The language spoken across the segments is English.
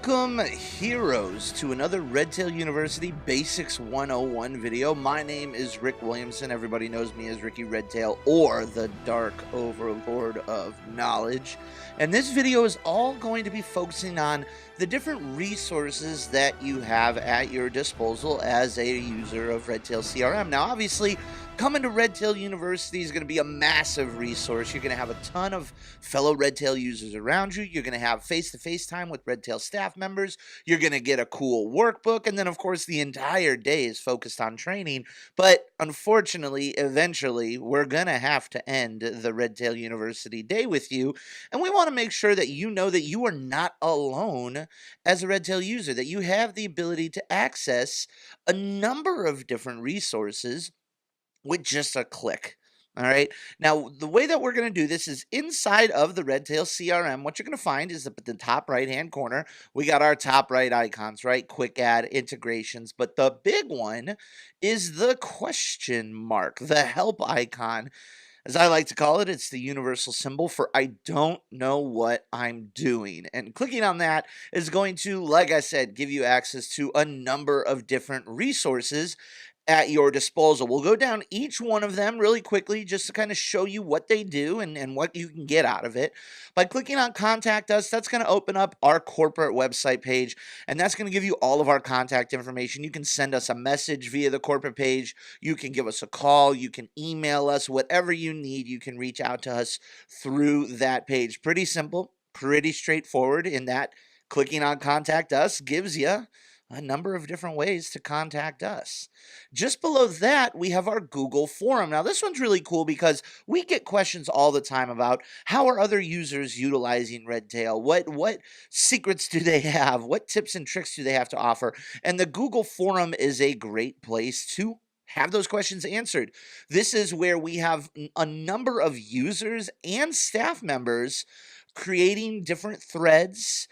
Welcome, heroes, to another Redtail University Basics 101 video. My name is Rick Williamson. Everybody knows me as Ricky Redtail, or the Dark Overlord of Knowledge. And this video is all going to be focusing on the different resources that you have at your disposal as a user of Redtail CRM. Now, obviously, coming to Redtail University is going to be a massive resource. You're going to have a ton of fellow Redtail users around you. You're going to have face-to-face time with Redtail staff members. You're going to get a cool workbook. And then, of course, the entire day is focused on training. But unfortunately, eventually, we're going to have to end the Redtail University day with you. And we want to make sure that you know that you are not alone as a Redtail user, that you have the ability to access a number of different resources with just a click. All right. Now, the way that we're going to do this is inside of the Redtail CRM. What you're going to find is up at the top right-hand corner, we got our top right icons, right? Quick add integrations. But the big one is the question mark, the help icon. As I like to call it, it's the universal symbol for I don't know what I'm doing. And clicking on that is going to, like I said, give you access to a number of different resources at your disposal. We'll go down each one of them really quickly just to kind of show you what they do and what you can get out of it. By clicking on Contact Us, that's going to open up our corporate website page, and that's going to give you all of our contact information. You can send us a message via the corporate page. You can give us a call. You can email us. Whatever you need, you can reach out to us through that page. Pretty simple, pretty straightforward in that clicking on Contact Us gives you a number of different ways to contact us. Just below that, we have our Google forum. Now, this one's really cool because we get questions all the time about how are other users utilizing Redtail? What secrets do they have? What tips and tricks do they have to offer? And the Google forum is a great place to have those questions answered. This is where we have a number of users and staff members creating different threads,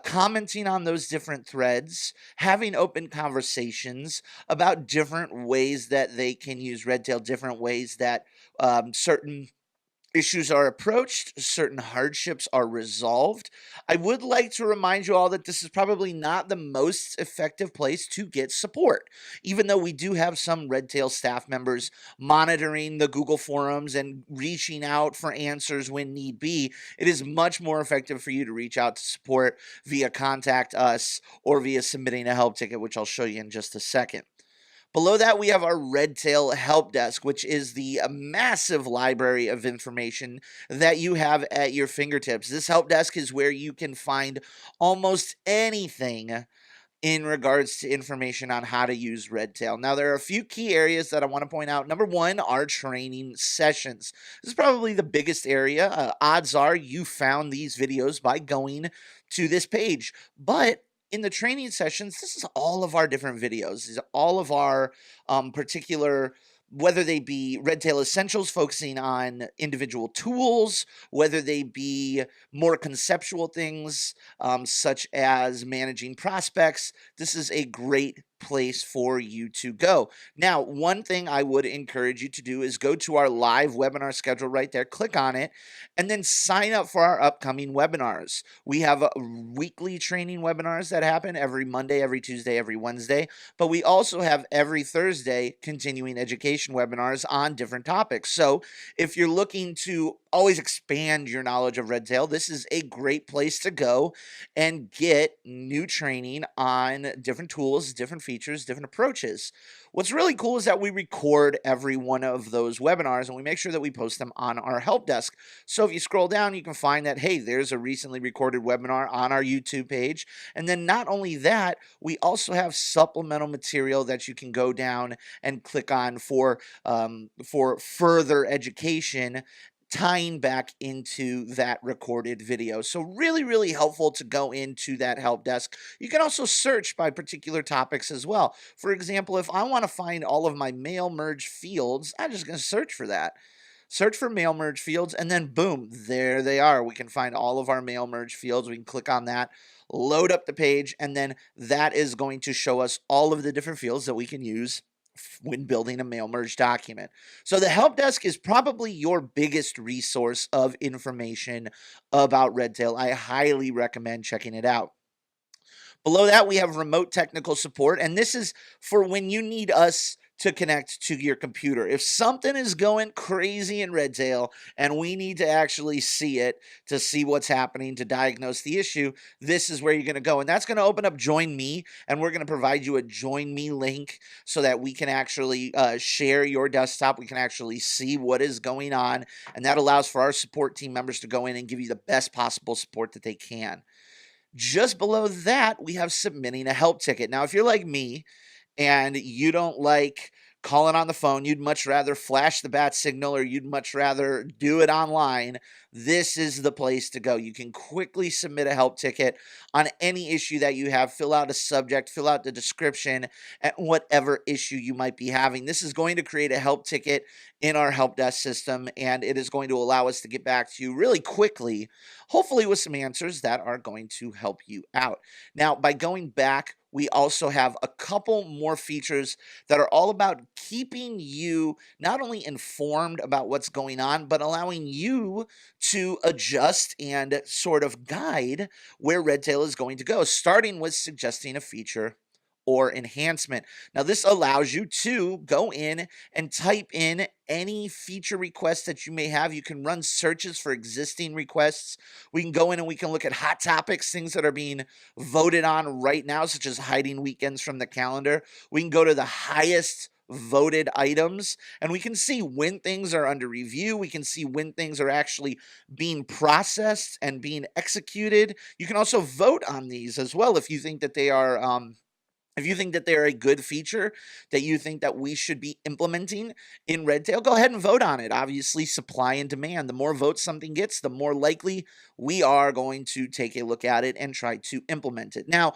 commenting on those different threads, having open conversations about different ways that they can use Redtail, different ways that certain issues are approached, certain hardships are resolved. I would like to remind you all that this is probably not the most effective place to get support, even though we do have some Redtail staff members monitoring the Google forums and reaching out for answers when need be. It is much more effective for you to reach out to support via Contact Us or via submitting a help ticket, which I'll show you in just a second. Below that, we have our Redtail Help Desk, which is the massive library of information that you have at your fingertips. This help desk is where you can find almost anything in regards to information on how to use Redtail. Now, there are a few key areas that I want to point out. Number one are training sessions. This is probably the biggest area. Odds are you found these videos by going to this page, but in the training sessions, this is all of our different videos. These are all of our particular, whether they be Redtail Essentials focusing on individual tools, whether they be more conceptual things such as managing prospects. This is a great place for you to go. Now, one thing I would encourage you to do is go to our live webinar schedule right there, click on it, and then sign up for our upcoming webinars. We have weekly training webinars that happen every Monday, every Tuesday, every Wednesday, but we also have every Thursday continuing education webinars on different topics. So if you're looking to always expand your knowledge of Redtail, this is a great place to go and get new training on different tools, different features, different approaches. What's really cool is that we record every one of those webinars and we make sure that we post them on our help desk. So if you scroll down, you can find that, hey, there's a recently recorded webinar on our YouTube page. And then not only that, we also have supplemental material that you can go down and click on for further education, tying back into that recorded video. So really, really helpful to go into that help desk. You can also search by particular topics as well. For example, if I want to find all of my mail merge fields, I'm just going to search for that. Search for mail merge fields, and then boom, there they are. We can find all of our mail merge fields. We can click on that, load up the page, and then that is going to show us all of the different fields that we can use when building a mail merge document. So the help desk is probably your biggest resource of information about Redtail. I highly recommend checking it out. Below that, we have remote technical support, and this is for when you need us to connect to your computer. If something is going crazy in Redtail and we need to actually see it to see what's happening to diagnose the issue, this is where you're going to go. And that's going to open up Join Me, and we're going to provide you a Join Me link so that we can actually share your desktop. We can actually see what is going on, and that allows for our support team members to go in and give you the best possible support that they can. Just below that, we have submitting a help ticket. Now, if you're like me and you don't like calling on the phone, you'd much rather flash the bat signal or you'd much rather do it online, this is the place to go. You can quickly submit a help ticket on any issue that you have. Fill out a subject, fill out the description, and whatever issue you might be having. This is going to create a help ticket in our help desk system, and it is going to allow us to get back to you really quickly, hopefully with some answers that are going to help you out. Now, by going back, we also have a couple more features that are all about keeping you not only informed about what's going on, but allowing you to adjust and sort of guide where Redtail is going to go, starting with suggesting a feature or enhancement. Now, this allows you to go in and type in any feature requests that you may have. You can run searches for existing requests. We can go in and we can look at hot topics, things that are being voted on right now, such as hiding weekends from the calendar. We can go to the highest voted items, and we can see when things are under review. We can see when things are actually being processed and being executed. You can also vote on these as well if you think that they are if you think that they're a good feature that you think that we should be implementing in Redtail, go ahead and vote on it. Obviously, supply and demand. The more votes something gets, the more likely we are going to take a look at it and try to implement it. Now,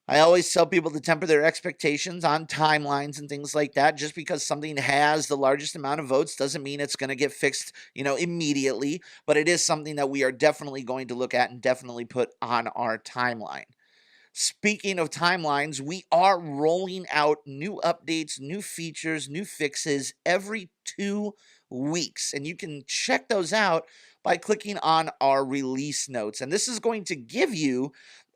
I always tell people to temper their expectations on timelines and things like that. Just because something has the largest amount of votes doesn't mean it's going to get fixed, immediately. But it is something that we are definitely going to look at and definitely put on our timeline. Speaking of timelines, we are rolling out new updates, new features, new fixes every 2 weeks. And you can check those out by clicking on our release notes. And this is going to give you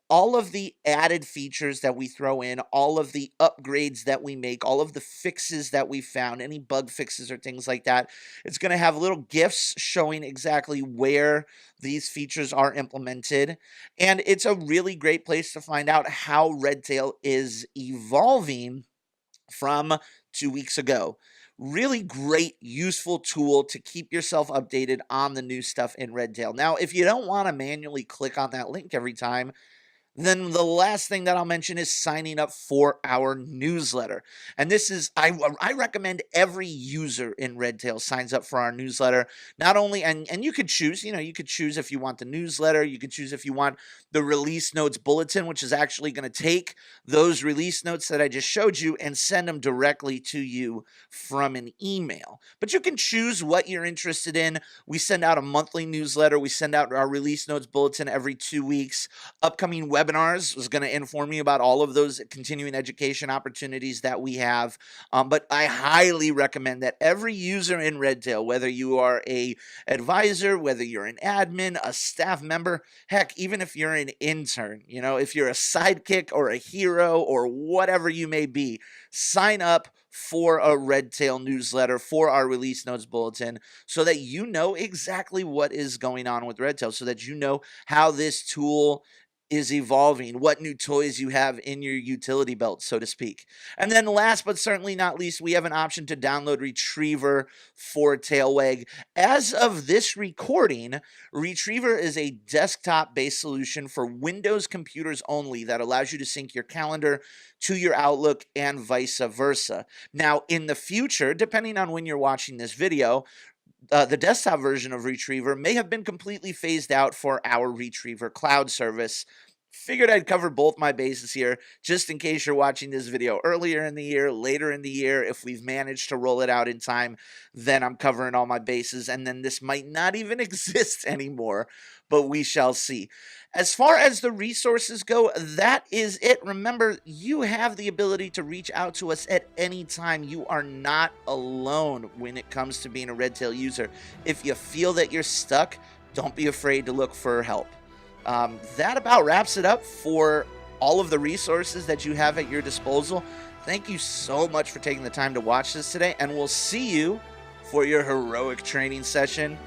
all of the added features that we throw in, all of the upgrades that we make, all of the fixes that we found, any bug fixes or things like that. It's going to have little GIFs showing exactly where these features are implemented. And it's a really great place to find out how Redtail is evolving from 2 weeks ago. Really great, useful tool to keep yourself updated on the new stuff in Redtail. Now, if you don't want to manually click on that link every time, then the last thing that I'll mention is signing up for our newsletter. And this is, I recommend every user in Redtail signs up for our newsletter. Not only, and you could choose, you could choose if you want the newsletter, you could choose if you want the release notes bulletin, which is actually going to take those release notes that I just showed you and send them directly to you from an email. But you can choose what you're interested in. We send out a monthly newsletter. We send out our release notes bulletin every 2 weeks. Upcoming webinars was going to inform you about all of those continuing education opportunities that we have. But I highly recommend that every user in Redtail, whether you are a advisor, whether you're an admin, a staff member, heck, even if you're an intern, if you're a sidekick or a hero or whatever you may be, sign up for a Redtail newsletter, for our release notes bulletin, so that you know exactly what is going on with Redtail, so that you know how this tool is evolving, what new toys you have in your utility belt, so to speak. And then last but certainly not least, we have an option to download Retriever for Tailwag. As of this recording, Retriever is a desktop-based solution for Windows computers only that allows you to sync your calendar to your Outlook and vice versa. Now, in the future, depending on when you're watching this video, the desktop version of Retriever may have been completely phased out for our Retriever cloud service. Figured I'd cover both my bases here, just in case you're watching this video earlier in the year, later in the year. If we've managed to roll it out in time, then I'm covering all my bases, and then this might not even exist anymore, but we shall see. As far as the resources go, that is it. Remember, you have the ability to reach out to us at any time. You are not alone when it comes to being a Redtail user. If you feel that you're stuck, don't be afraid to look for help. That about wraps it up for all of the resources that you have at your disposal. Thank you so much for taking the time to watch this today, and we'll see you for your heroic training session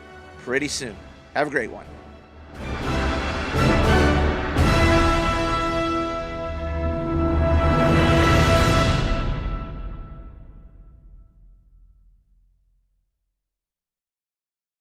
pretty soon. Have a great one.